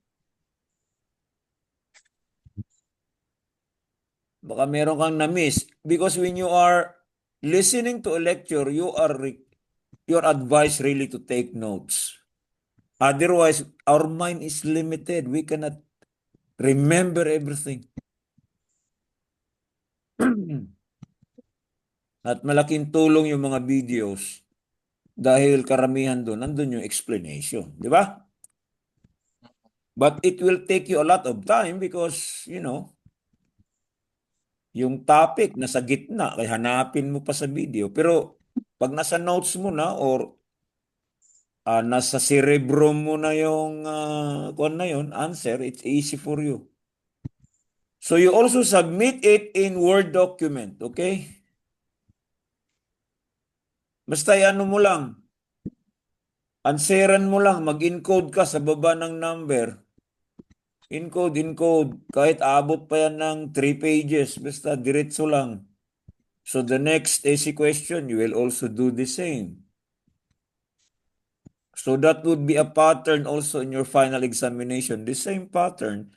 Baka meron kang na-miss. Because when you are listening to a lecture, you're advised really to take notes. Otherwise, our mind is limited. We cannot remember everything. At malaking tulong yung mga videos dahil karamihan doon, nandun yung explanation. Di ba? But it will take you a lot of time because, yung topic nasa gitna, kaya hanapin mo pa sa video. Pero pag nasa notes mo na or nasa cerebro mo na yung kung na yun, answer, it's easy for you. So you also submit it in Word document, okay? Basta ano mo lang, answeran mo lang, mag-encode ka sa baba ng number. Encode. Kahit abot pa yan ng 3 pages, basta diretso lang. So the next AC question, you will also do the same. So that would be a pattern also in your final examination, the same pattern.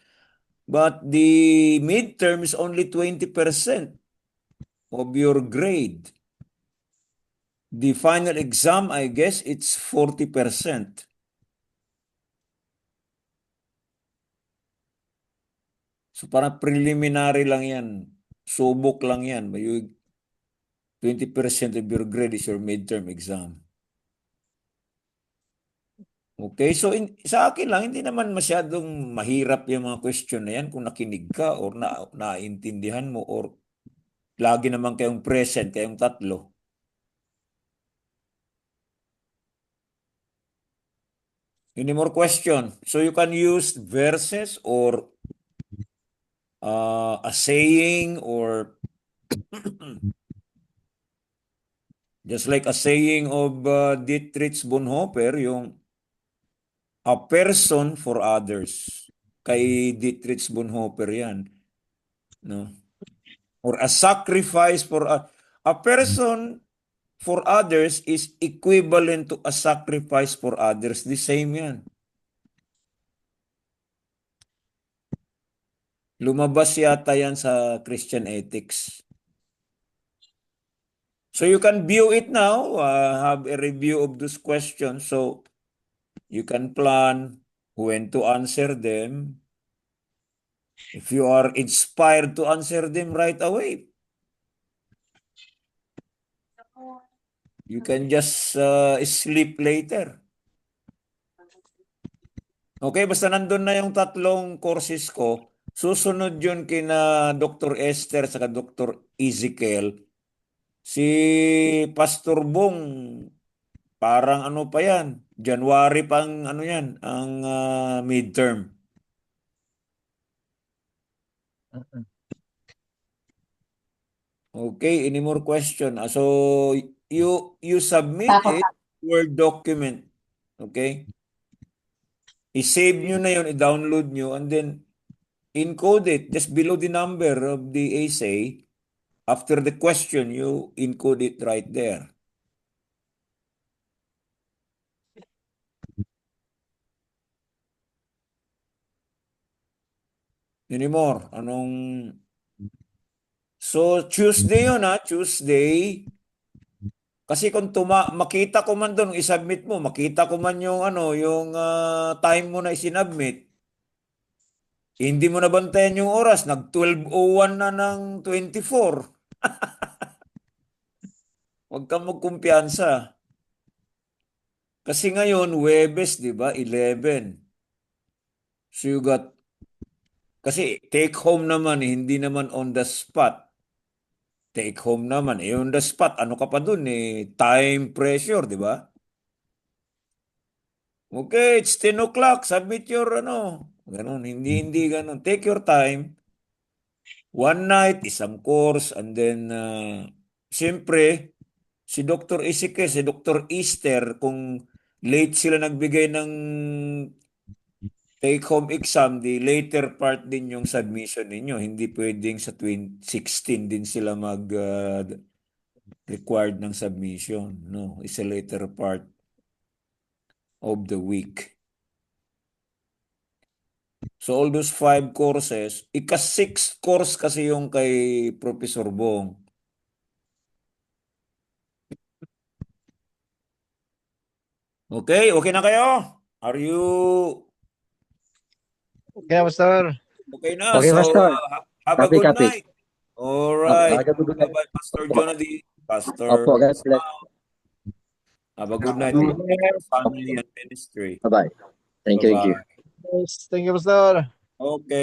But the midterm is only 20% of your grade. The final exam, I guess, it's 40%. So parang preliminary lang yan. Subok lang yan. 20% of your grade is your midterm exam. Okay, so sa akin lang, hindi naman masyadong mahirap yung mga question na yan kung nakinig ka or naintindihan mo or lagi naman kayong present, kayong tatlo. Any more question? So you can use verses or a saying or just like a saying of Dietrich Bonhoeffer, yung a person for others. Kay Dietrich Bonhoeffer yan. No? Or a sacrifice for a person for others is equivalent to a sacrifice for others. The same yan. Lumabas yata yan sa Christian Ethics. So you can view it now, have a review of those questions. So you can plan when to answer them. If you are inspired to answer them right away, you can just sleep later. Okay, basta nandun na yung tatlong courses ko. Susunod yun kina Dr. Esther sa Dr. Ezekiel. Si Pastor Bong, parang ano pa yan, January pang ano yan, ang midterm. Okay, any more question? So you submit it Word document. Okay? I-save nyo na yun, i-download nyo, and then encode it just below the number of the essay. After the question, you encode it right there. Any more? So, Tuesday yun Tuesday. Kasi kung makita ko man doon, i-submit mo, makita ko man yung yung time mo na isinubmit. Hindi mo nabantayan yung oras, nag-12:01 na ng 24. Huwag kang magkumpiyansa. Kasi ngayon, Huwebes, di ba? 11. So you got, kasi take home naman, hindi naman on the spot. Take home naman, on the spot, ano ka pa dun time pressure, di ba? Okay, it's 10 o'clock, submit your ganun, hindi ganun. Take your time. One night, isang course, and then, siyempre, si Dr. Isike, si Dr. Easter, kung late sila nagbigay ng take-home exam, the later part din yung submission ninyo. Hindi pwedeng sa 2016 din sila required ng submission. No, it's a later part of the week. So all those 5 courses, ika-6th course kasi yung kay Professor Bong. Okay, okay na kayo? Are you Okay na, Pastor. okay na? Okay, So Pastor. have a Copy, good copy. night. All right. Have a good night. Bye-bye, Pastor Opo. Jonathan, Pastor Opo, God bless. Have a good night with your family and ministry. Bye-bye. Thank you. Bye-bye. Yes, thank you, Pastor. Okay.